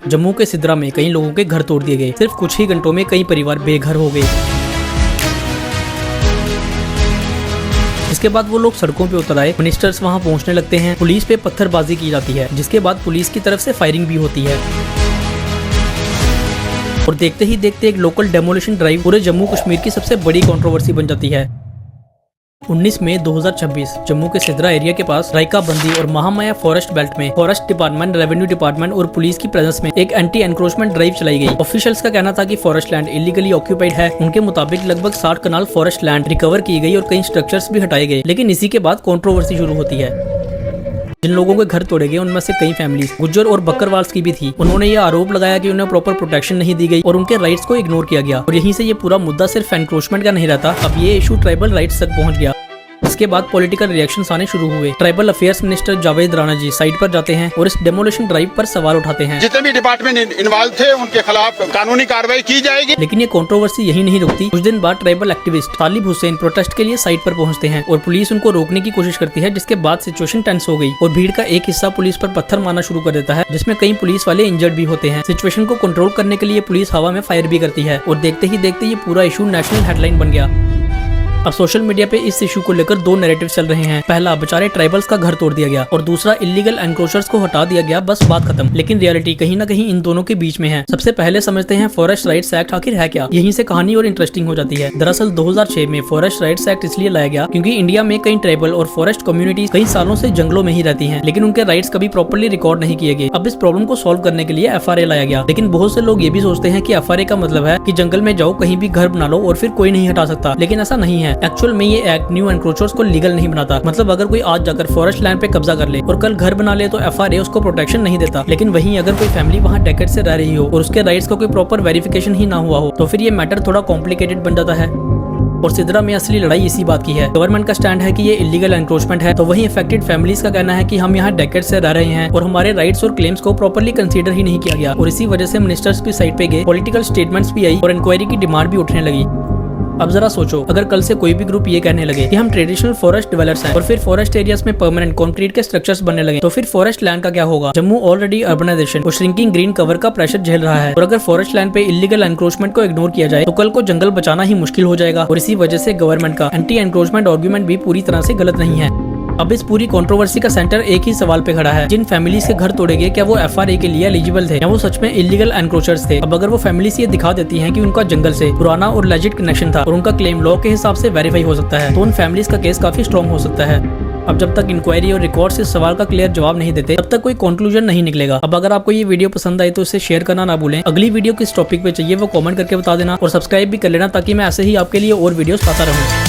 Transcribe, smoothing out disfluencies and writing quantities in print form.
जम्मू के सिद्रा में कई लोगों के घर तोड़ दिए गए। सिर्फ कुछ ही घंटों में कई परिवार बेघर हो गए। इसके बाद वो लोग सड़कों पे उतर आए। मिनिस्टर्स वहां पहुंचने लगते हैं। पुलिस पे पत्थरबाजी की जाती है, जिसके बाद पुलिस की तरफ से फायरिंग भी होती है। और देखते ही देखते एक लोकल डेमोलिशन ड्राइव पूरे जम्मू कश्मीर की सबसे बड़ी कंट्रोवर्सी बन जाती है। 19 मई 2026 जम्मू के सिद्रा एरिया के पास रायका बंदी और महामाया फॉरेस्ट बेल्ट में फॉरेस्ट डिपार्टमेंट, रेवेन्यू डिपार्टमेंट और पुलिस की प्रेजेंस में एक एंटी एनक्रोचमेंट ड्राइव चलाई गई। ऑफिशियल्स का कहना था कि फॉरेस्ट लैंड इलीगली ऑक्यूपाइड है। उनके मुताबिक लगभग 60 कनाल फॉरेस्ट लैंड रिकवर की गई और कई स्ट्रक्चर्स भी हटाए गए। लेकिन इसी के बाद कंट्रोवर्सी शुरू होती है। जिन लोगों के घर तोड़े गए उनमें से कई फैमिलीज गुज्जर और बकरवाल्स की भी थी। उन्होंने ये आरोप लगाया कि उन्हें प्रॉपर प्रोटेक्शन नहीं दी गई और उनके राइट्स को इग्नोर किया गया। और यहीं से ये पूरा मुद्दा सिर्फ एनक्रोचमेंट का नहीं रहता, अब ये इशू ट्राइबल राइट्स तक पहुंच गया। इसके बाद पॉलिटिकल रिएक्शंस आने शुरू हुए। Tribal affairs minister Javed Rana ji site पर जाते हैं और इस डेमोलिशन ड्राइव पर सवाल उठाते हैं। जितने भी डिपार्टमेंट इन्वॉल्व थे उनके खिलाफ कानूनी कार्रवाई की जाएगी। लेकिन ये कंट्रोवर्सी यही नहीं रुकती। कुछ दिन बाद ट्राइबल एक्टिविस्ट तालिब हुसैन प्रोटेस्ट के लिए साइट पर पहुंचते हैं और पुलिस उनको रोकने की कोशिश करती है, जिसके बाद सिचुएशन टेंस हो गई और भीड़ का एक हिस्सा पुलिस पर पत्थर मारना शुरू कर देता है, जिसमें कई पुलिस वाले इंजर्ड भी होते हैं। सिचुएशन को कंट्रोल करने के लिए पुलिस हवा में फायर भी करती है और देखते ही देखते ये पूरा इशू नेशनल हेडलाइन बन गया। अब सोशल मीडिया पे इस इशू को लेकर दो नैरेटिव चल रहे हैं। पहला, बेचारे ट्राइबल्स का घर तोड़ दिया गया, और दूसरा, इलीगल एनक्रोचर्स को हटा दिया गया, बस बात खत्म। लेकिन रियलिटी कहीं ना कहीं इन दोनों के बीच में है। सबसे पहले समझते हैं फॉरेस्ट राइट्स एक्ट आखिर है क्या। यहीं से कहानी और इंटरेस्टिंग हो जाती है। दरअसल 2006 में फॉरेस्ट राइट्स एक्ट इसलिए लाया गया क्योंकि इंडिया में कई ट्राइबल और फॉरेस्ट कम्युनिटीज कई सालों से जंगलों में ही रहती हैं, लेकिन उनके राइट्स कभी प्रॉपर्ली रिकॉर्ड नहीं किए गए। अब इस प्रॉब्लम को सॉल्व करने के लिए FRA लाया गया। लेकिन बहुत से लोग ये भी सोचते हैं कि FRA का मतलब है कि जंगल में जाओ, कहीं भी घर बना लो और फिर कोई नहीं हटा सकता। लेकिन ऐसा नहीं है। एक्चुअल में ये एक्ट न्यू एनक्रोचर्स को लीगल नहीं बनाता। मतलब अगर कोई आज जाकर फॉरेस्ट लैंड पे कब्जा कर ले और कल घर बना ले तो FRA उसको प्रोटेक्शन नहीं देता। लेकिन वहीं अगर कोई फैमिली वहाँ डेकेड से रह रही हो और उसके राइट्स का कोई प्रॉपर वेरिफिकेशन ही ना हुआ हो तो फिर ये मैटर थोड़ा कॉम्प्लिकेटेड बन जाता है। और सिद्रा में असली लड़ाई इसी बात की है। गवर्नमेंट का स्टैंड है कि ये इलीगल एनक्रोचमेंट है, तो वहीं अफेक्टेड फैमिलीज का कहना है कि हम यहाँ डेकेड से रह रहे हैं और हमारे राइट्स और क्लेम्स को प्रॉपर्ली कंसीडर ही नहीं किया गया। और इसी वजह से मिनिस्टर्स भी साइड पे गए, पॉलिटिकल स्टेटमेंट्स भी आई और इंक्वायरी की डिमांड भी उठने लगी। अब जरा सोचो, अगर कल से कोई भी ग्रुप ये कहने लगे कि हम ट्रेडिशनल फॉरेस्ट डिवेलपर्स हैं और फिर फॉरेस्ट एरियाज में परमानेंट कंक्रीट के स्ट्रक्चर्स बनने लगे, तो फिर फॉरेस्ट लैंड का क्या होगा। जम्मू ऑलरेडी अर्बनाइजेशन और श्रिंकिंग ग्रीन कवर का प्रेशर झेल रहा है और अगर फॉरेस्ट लैंड पे इलीगल एनक्रोचमेंट को इग्नोर किया जाए तो कल को जंगल बचाना ही मुश्किल हो जाएगा। और इसी वजह से गवर्नमेंट का एंटी एनक्रोचमेंट आर्गुमेंट भी पूरी तरह से गलत नहीं है। अब इस पूरी कंट्रोवर्सी का सेंटर एक ही सवाल पे खड़ा है, जिन फैमिलीज के घर तोड़े गए क्या वो FRA के लिए एलिजिबल थे या वो सच में इलीगल एनक्रोचर्स थे। अब अगर वो फैमिलीज ये दिखा देती हैं कि उनका जंगल से पुराना और लेजिट कनेक्शन था और उनका क्लेम लॉ के हिसाब से वेरीफाई हो सकता है, तो उन फैमिलीज का केस काफी स्ट्रॉन्ग हो सकता है। अब जब तक इंक्वायरी और रिकॉर्ड्स इस सवाल का क्लियर जवाब नहीं देते तब तक कोई कंक्लूजन नहीं निकलेगा। अब अगर आपको ये वीडियो पसंद आई तो इसे शेयर करना ना भूलें। अगली वीडियो किस टॉपिक पे चाहिए वो कमेंट करके बता देना और सब्सक्राइब भी कर लेना ताकि मैं ऐसे ही आपके लिए और वीडियोस लाता रहूं।